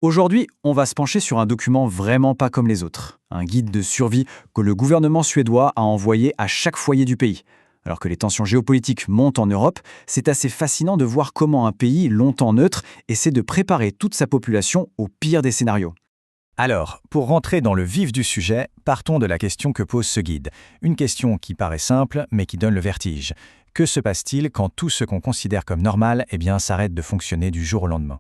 Aujourd'hui, on va se pencher sur un document vraiment pas comme les autres, un guide de survie que le gouvernement suédois a envoyé à chaque foyer du pays. Alors que les tensions géopolitiques montent en Europe, c'est assez fascinant de voir comment un pays longtemps neutre essaie de préparer toute sa population au pire des scénarios. Alors, pour rentrer dans le vif du sujet, partons de la question que pose ce guide. Une question qui paraît simple, mais qui donne le vertige. Que se passe-t-il quand tout ce qu'on considère comme normal s'arrête de fonctionner du jour au lendemain?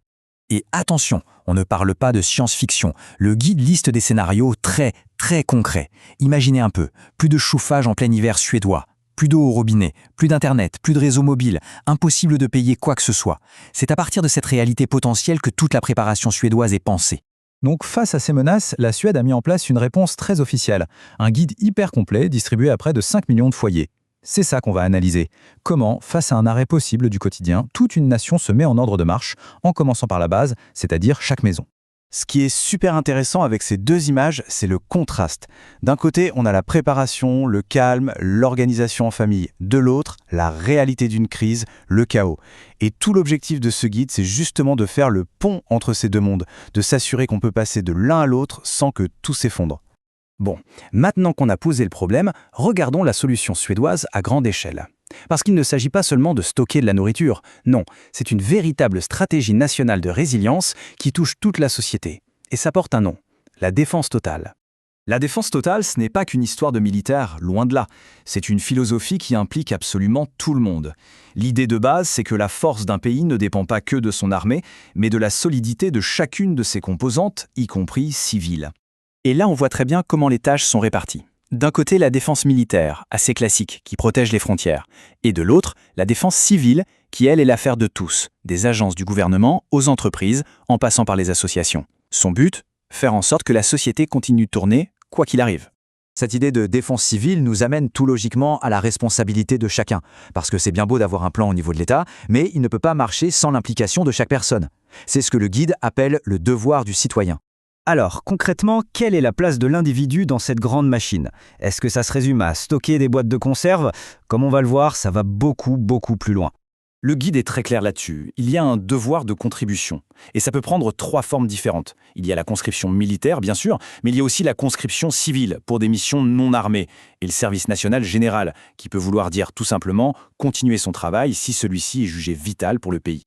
Et attention, on ne parle pas de science-fiction. Le guide liste des scénarios très, très concrets. Imaginez un peu, plus de chauffage en plein hiver suédois, plus d'eau au robinet, plus d'internet, plus de réseau mobile, impossible de payer quoi que ce soit. C'est à partir de cette réalité potentielle que toute la préparation suédoise est pensée. Donc face à ces menaces, la Suède a mis en place une réponse très officielle, un guide hyper complet distribué à près de 5 millions de foyers. C'est ça qu'on va analyser. Comment, face à un arrêt possible du quotidien, toute une nation se met en ordre de marche, en commençant par la base, c'est-à-dire chaque maison. Ce qui est super intéressant avec ces deux images, c'est le contraste. D'un côté, on a la préparation, le calme, l'organisation en famille. De l'autre, la réalité d'une crise, le chaos. Et tout l'objectif de ce guide, c'est justement de faire le pont entre ces deux mondes, de s'assurer qu'on peut passer de l'un à l'autre sans que tout s'effondre. Bon, maintenant qu'on a posé le problème, regardons la solution suédoise à grande échelle. Parce qu'il ne s'agit pas seulement de stocker de la nourriture, non, c'est une véritable stratégie nationale de résilience qui touche toute la société. Et ça porte un nom, la défense totale. La défense totale, ce n'est pas qu'une histoire de militaires, loin de là. C'est une philosophie qui implique absolument tout le monde. L'idée de base, c'est que la force d'un pays ne dépend pas que de son armée, mais de la solidité de chacune de ses composantes, y compris civiles. Et là, on voit très bien comment les tâches sont réparties. D'un côté, la défense militaire, assez classique, qui protège les frontières. Et de l'autre, la défense civile, qui elle est l'affaire de tous, des agences du gouvernement aux entreprises, en passant par les associations. Son but, faire en sorte que la société continue de tourner, quoi qu'il arrive. Cette idée de défense civile nous amène tout logiquement à la responsabilité de chacun. Parce que c'est bien beau d'avoir un plan au niveau de l'État, mais il ne peut pas marcher sans l'implication de chaque personne. C'est ce que le guide appelle le devoir du citoyen. Alors, concrètement, quelle est la place de l'individu dans cette grande machine? Est-ce que ça se résume à stocker des boîtes de conserve? Comme on va le voir, ça va beaucoup plus loin. Le guide est très clair là-dessus. Il y a un devoir de contribution. Et ça peut prendre 3 formes différentes. Il y a la conscription militaire, bien sûr, mais il y a aussi la conscription civile pour des missions non armées. Et le service national général, qui peut vouloir dire tout simplement continuer son travail si celui-ci est jugé vital pour le pays.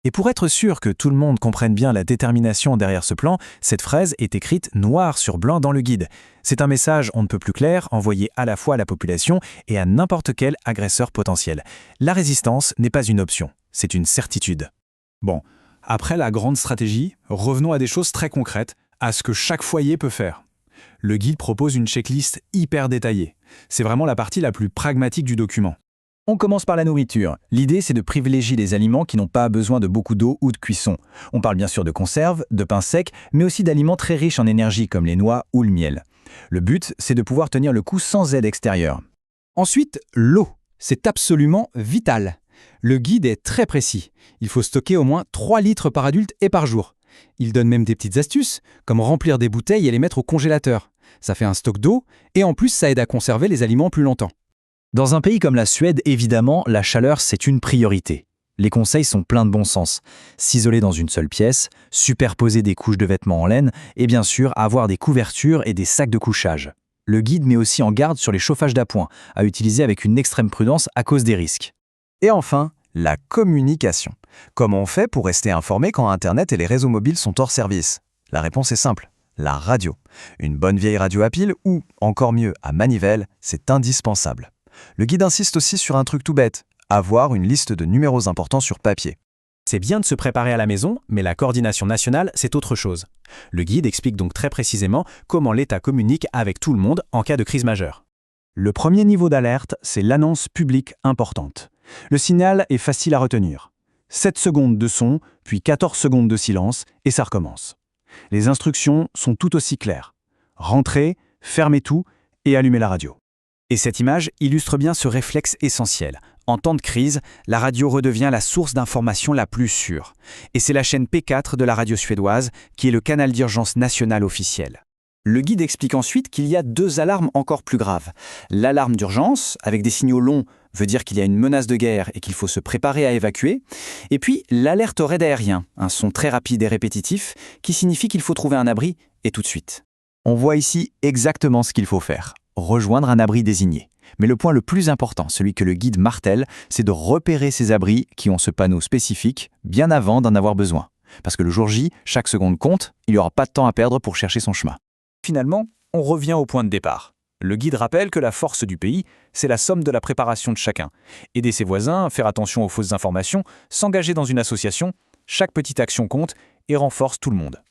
Et pour être sûr que tout le monde comprenne bien la détermination derrière ce plan, cette phrase est écrite noir sur blanc dans le guide. C'est un message on ne peut plus clair, envoyé à la fois à la population et à n'importe quel agresseur potentiel. La résistance n'est pas une option, c'est une certitude. Bon, après la grande stratégie, revenons à des choses très concrètes, à ce que chaque foyer peut faire. Le guide propose une checklist hyper détaillée. C'est vraiment la partie la plus pragmatique du document. On commence par la nourriture. L'idée, c'est de privilégier les aliments qui n'ont pas besoin de beaucoup d'eau ou de cuisson. On parle bien sûr de conserves, de pain sec, mais aussi d'aliments très riches en énergie comme les noix ou le miel. Le but, c'est de pouvoir tenir le coup sans aide extérieure. Ensuite, l'eau. C'est absolument vital. Le guide est très précis. Il faut stocker au moins 3 litres par adulte et par jour. Il donne même des petites astuces, comme remplir des bouteilles et les mettre au congélateur. Ça fait un stock d'eau, et en plus, ça aide à conserver les aliments plus longtemps. Dans un pays comme la Suède, évidemment, la chaleur, c'est une priorité. Les conseils sont pleins de bon sens. S'isoler dans une seule pièce, superposer des couches de vêtements en laine et bien sûr avoir des couvertures et des sacs de couchage. Le guide met aussi en garde sur les chauffages d'appoint, à utiliser avec une extrême prudence à cause des risques. Et enfin, la communication. Comment on fait pour rester informé quand Internet et les réseaux mobiles sont hors service? La réponse est simple, la radio. Une bonne vieille radio à pile ou, encore mieux, à manivelle, c'est indispensable. Le guide insiste aussi sur un truc tout bête, avoir une liste de numéros importants sur papier. C'est bien de se préparer à la maison, mais la coordination nationale, c'est autre chose. Le guide explique donc très précisément comment l'État communique avec tout le monde en cas de crise majeure. Le premier niveau d'alerte, c'est l'annonce publique importante. Le signal est facile à retenir. 7 secondes de son, puis 14 secondes de silence, et ça recommence. Les instructions sont tout aussi claires. Rentrez, fermez tout et allumez la radio. Et cette image illustre bien ce réflexe essentiel. En temps de crise, la radio redevient la source d'information la plus sûre. Et c'est la chaîne P4 de la radio suédoise qui est le canal d'urgence national officiel. Le guide explique ensuite qu'il y a 2 alarmes encore plus graves. L'alarme d'urgence, avec des signaux longs veut dire qu'il y a une menace de guerre et qu'il faut se préparer à évacuer. Et puis l'alerte au raid aérien, un son très rapide et répétitif qui signifie qu'il faut trouver un abri et tout de suite. On voit ici exactement ce qu'il faut faire, rejoindre un abri désigné. Mais le point le plus important, celui que le guide martèle, c'est de repérer ces abris qui ont ce panneau spécifique bien avant d'en avoir besoin. Parce que le jour J, chaque seconde compte, il n'y aura pas de temps à perdre pour chercher son chemin. Finalement, on revient au point de départ. Le guide rappelle que la force du pays, c'est la somme de la préparation de chacun. Aider ses voisins, faire attention aux fausses informations, s'engager dans une association, chaque petite action compte et renforce tout le monde.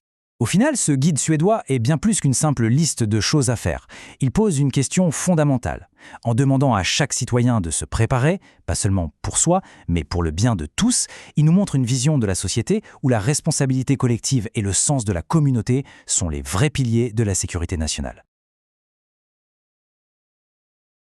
Au final, ce guide suédois est bien plus qu'une simple liste de choses à faire. Il pose une question fondamentale. En demandant à chaque citoyen de se préparer, pas seulement pour soi, mais pour le bien de tous, il nous montre une vision de la société où la responsabilité collective et le sens de la communauté sont les vrais piliers de la sécurité nationale.